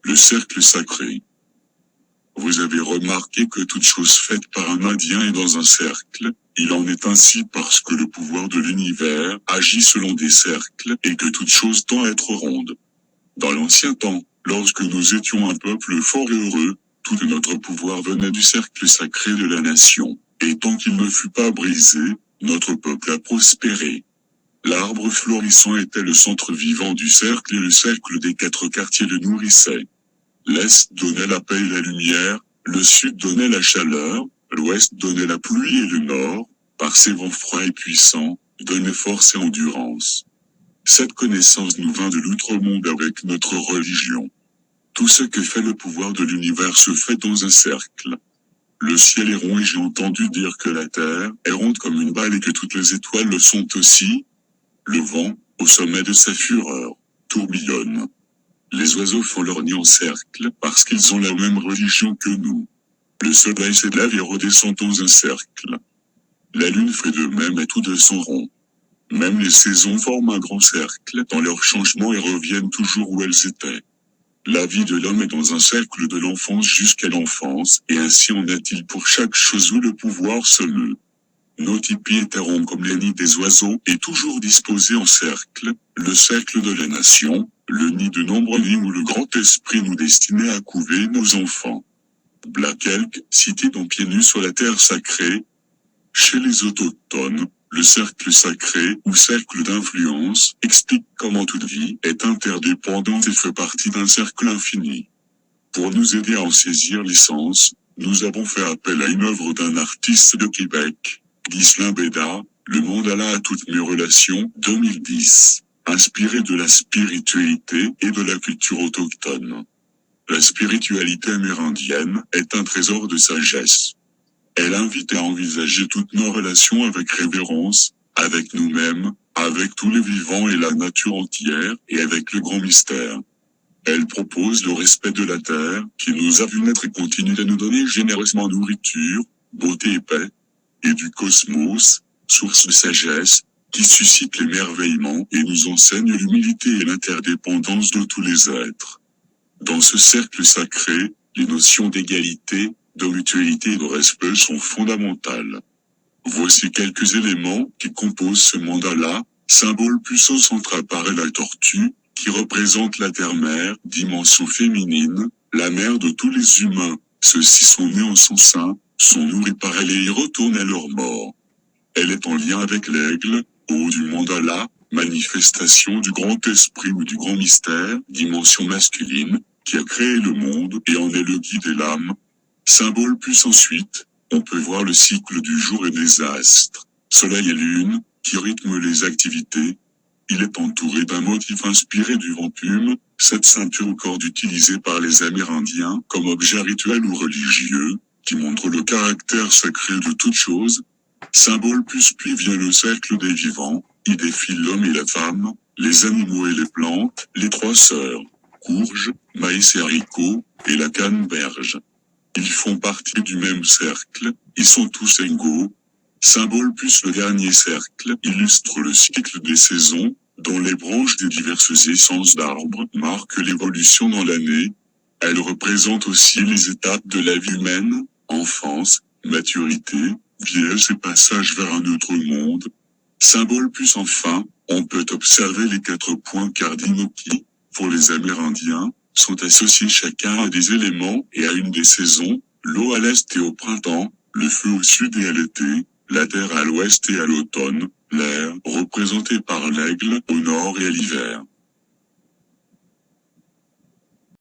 Le cercle sacré. Vous avez remarqué que toute chose faite par un Indien est dans un cercle. Il en est ainsi parce que le pouvoir de l'univers agit selon des cercles et que toute chose tend à être ronde. Dans l'ancien temps, lorsque nous étions un peuple fort et heureux, tout notre pouvoir venait du cercle sacré de la nation, et tant qu'il ne fut pas brisé, notre peuple a prospéré. L'arbre florissant était le centre vivant du cercle et le cercle des 4 quartiers le nourrissait. L'Est donnait la paix et la lumière, le Sud donnait la chaleur, l'Ouest donnait la pluie et le Nord, par ses vents froids et puissants, donnait force et endurance. Cette connaissance nous vint de l'outre-monde avec notre religion. Tout ce que fait le pouvoir de l'univers se fait dans un cercle. Le ciel est rond et j'ai entendu dire que la terre est ronde comme une balle et que toutes les étoiles le sont aussi. Le vent, au sommet de sa fureur, tourbillonne. Les oiseaux font leur nid en cercle parce qu'ils ont la même religion que nous. Le soleil s'élève et redescend dans un cercle. La lune fait de même et tous deux sont ronds. Même les saisons forment un grand cercle dans leur changement et reviennent toujours où elles étaient. La vie de l'homme est dans un cercle de l'enfance jusqu'à l'enfance, et ainsi en est-il pour chaque chose où le pouvoir se meut. Nos tipis étaient ronds comme les nids des oiseaux et toujours disposés en cercle, le cercle de la nation, le nid de nombreux nids où le grand esprit nous destinait à couver nos enfants. Black Elk, cité dans Pieds nus sur la terre sacrée. Chez les autochtones, le cercle sacré ou cercle d'influence explique comment toute vie est interdépendante et fait partie d'un cercle infini. Pour nous aider à en saisir l'essence, nous avons fait appel à une œuvre d'un artiste de Québec, Ghislain Bédard, Le mandala à toutes mes relations, 2010, inspiré de la spiritualité et de la culture autochtone. La spiritualité amérindienne est un trésor de sagesse. Elle invite à envisager toutes nos relations avec révérence, avec nous-mêmes, avec tous les vivants et la nature entière, et avec le grand mystère. Elle propose le respect de la terre, qui nous a vu naître et continue à nous donner généreusement nourriture, beauté et paix, et du cosmos, source de sagesse, qui suscite l'émerveillement et nous enseigne l'humilité et l'interdépendance de tous les êtres. Dans ce cercle sacré, les notions d'égalité, de mutualité et de respect sont fondamentales. Voici quelques éléments qui composent ce mandala. Symbole puissant central apparaît la tortue, qui représente la terre-mère, dimension féminine, la mère de tous les humains. Ceux-ci sont nés en son sein, sont nourris par elle et y retournent à leur mort. Elle est en lien avec l'aigle, au haut du mandala, manifestation du grand esprit ou du grand mystère, dimension masculine, qui a créé le monde et en est le guide et l'âme. Symbole plus ensuite, on peut voir le cycle du jour et des astres, soleil et lune, qui rythment les activités. Il est entouré d'un motif inspiré du vent plume, cette ceinture ou corde utilisée par les Amérindiens comme objet rituel ou religieux, qui montre le caractère sacré de toute chose. Symbole plus puis vient le cercle des vivants, y défilent l'homme et la femme, les animaux et les plantes, les 3 sœurs, courge, maïs et haricots, et la canneberge. Ils font partie du même cercle, ils sont tous égaux. Symbole plus le dernier cercle illustre le cycle des saisons, dont les branches des diverses essences d'arbres marquent l'évolution dans l'année. Elles représentent aussi les étapes de la vie humaine, enfance, maturité, vieillesse et passage vers un autre monde. Symbole plus enfin, on peut observer les 4 points cardinaux qui, pour les Amérindiens, sont associés chacun à des éléments et à une des saisons, l'eau à l'est et au printemps, le feu au sud et à l'été, la terre à l'ouest et à l'automne, l'air, représenté par l'aigle, au nord et à l'hiver.